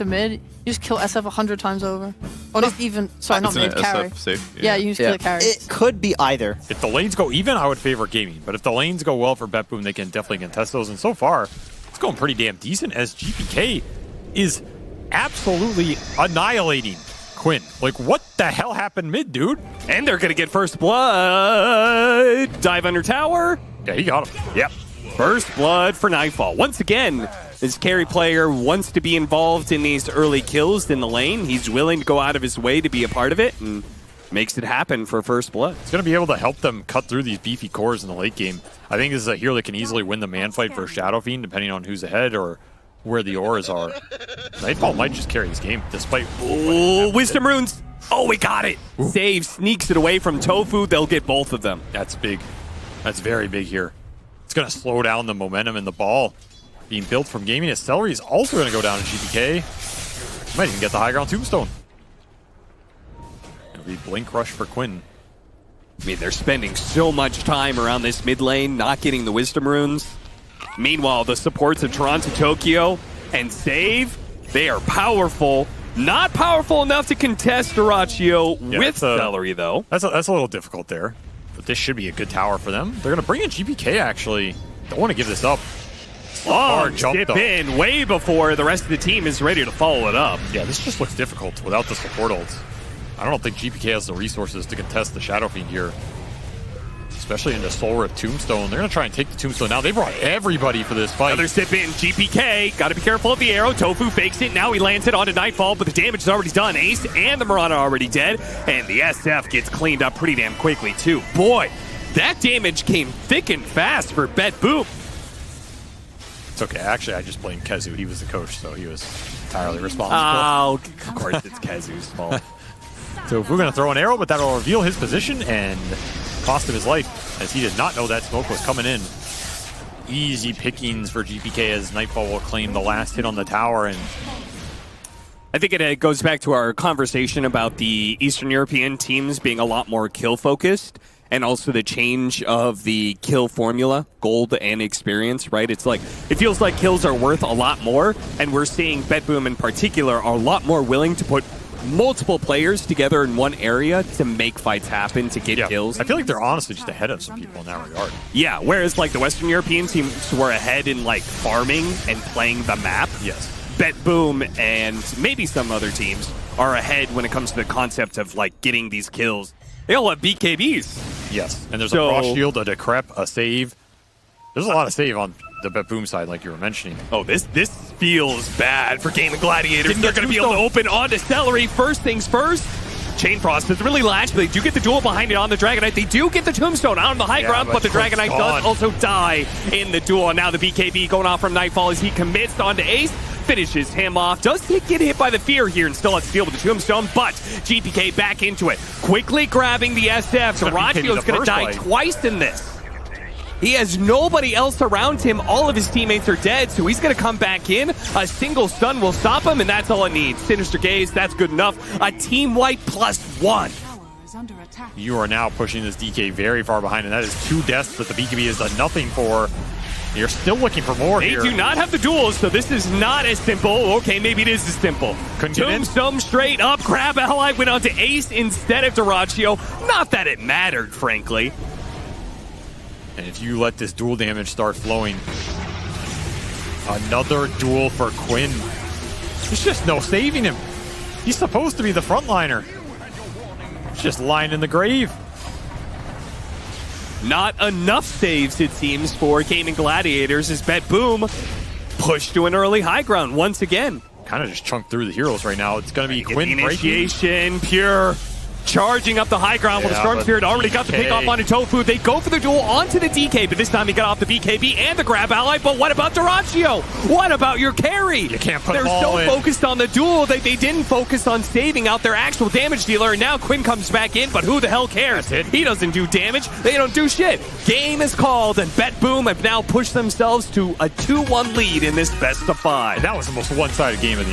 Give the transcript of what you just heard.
the mid, you just kill SF 100 times over. Or just even, sorry, not mid, carry. Safe. Yeah, you just kill the carry. It could be either. If the lanes go even, I would favor Gaming. But if the lanes go well for Betboom, they can definitely contest those. And so far, it's going pretty damn decent as GPK is absolutely annihilating Quinn. Like, what the hell happened mid, dude? And they're going to get first blood. Dive under tower. Yeah, he got him. Yep. First blood for Nightfall. Once again, this carry player wants to be involved in these early kills in the lane. He's willing to go out of his way to be a part of it and makes it happen for first blood. It's going to be able to help them cut through these beefy cores in the late game. I think this is a hero that can easily win the man fight for Shadow Fiend, depending on who's ahead or where the auras are. Nightfall might just carry this game, despite... Oh, Wisdom Runes. Oh, we got it. Ooh. Save sneaks it away from Tofu. They'll get both of them. That's big. That's very big here. It's going to slow down the momentum in the ball being built from Gaming. As Celery is also going to go down to GPK. Might even get the high ground tombstone. It'll be Blink Rush for Quinn. I mean, they're spending so much time around this mid lane, not getting the Wisdom Runes. Meanwhile, the supports of Toronto, Tokyo, and Save, they are powerful. Not powerful enough to contest Dyrachyo with Celery, though. That's a little difficult there. But this should be a good tower for them. They're going to bring in GPK, actually. Don't want to give this up. Skip in way before the rest of the team is ready to follow it up. Yeah, this just looks difficult without the support ults. I don't think GPK has the resources to contest the Shadow Fiend here. Especially into Soul Rift Tombstone. They're going to try and take the Tombstone now. They brought everybody for this fight. Another sip in. GPK. Got to be careful of the arrow. Tofu fakes it. Now he lands it onto Nightfall, but the damage is already done. Ace and the Mirana are already dead. And the SF gets cleaned up pretty damn quickly, too. Boy, that damage came thick and fast for Betboom. It's okay. Actually, I just blamed Kezu. He was the coach, so he was entirely responsible. Oh, of course it's Kezu's fault. So if we're going to throw an arrow, but that'll reveal his position and cost him his life, as he did not know that smoke was coming in. Easy pickings for GPK as Nightfall will claim the last hit on the tower. And I think it goes back to our conversation about the Eastern European teams being a lot more kill-focused, and also the change of the kill formula, gold and experience, right? It's like, it feels like kills are worth a lot more, and we're seeing Betboom in particular are a lot more willing to put multiple players together in one area to make fights happen, to get kills. I feel like they're honestly just ahead of some people in that regard. Yeah, whereas like the Western European teams were ahead in like farming and playing the map. Yes. Betboom and maybe some other teams are ahead when it comes to the concept of like getting these kills. They all have BKBs. Yes, and there's a Frost Shield, a Decrep, a save. There's a lot of save on the Betboom side, like you were mentioning. Oh, this feels bad for Gaiming Gladiators. They're going to be able to open onto Celery. First things first. Chain Frost doesn't really latch, but they do get the duel behind it on the Dragonite. They do get the Tombstone out on the high ground, but the Dragonite does also die in the duel. And now the BKB going off from Nightfall as he commits onto Ace. Finishes him off. Does get hit by the fear here and still has to deal with the Tombstone, but GPK back into it. Quickly grabbing the SF. Dyrachyo's going to die twice in this. He has nobody else around him. All of his teammates are dead, so he's going to come back in. A single stun will stop him, and that's all it needs. Sinister Gaze, that's good enough. A team wipe +1. You are now pushing this DK very far behind, and that is 2 deaths that the BKB has done nothing for. You're still looking for more here. They do not have the duels, so this is not as simple. Okay, maybe it is as simple. Tombstone straight up. Grab ally went on to Ace instead of Dyrachyo. Not that it mattered, frankly. And if you let this duel damage start flowing, another duel for Quinn. There's just no saving him. He's supposed to be the frontliner. He's just lying in the grave. Not enough saves, it seems, for Gaiming Gladiators as Betboom pushed to an early high ground once again. Kind of just chunked through the heroes right now. It's going to be Quinn initiation, Pure. Charging up the high ground with a Storm Spirit. Already got the pick off onto Tofu. They go for the duel onto the DK, but this time he got off the BKB and the grab ally. But what about Dyrachyo? What about your carry? You can't put They're them all so focused on the duel that they didn't focus on saving out their actual damage dealer. And now Quinn comes back in, but who the hell cares? He doesn't do damage. They don't do shit. Game is called, and Betboom have now pushed themselves to a 2-1 lead in this best of 5. And that was the most one-sided game of the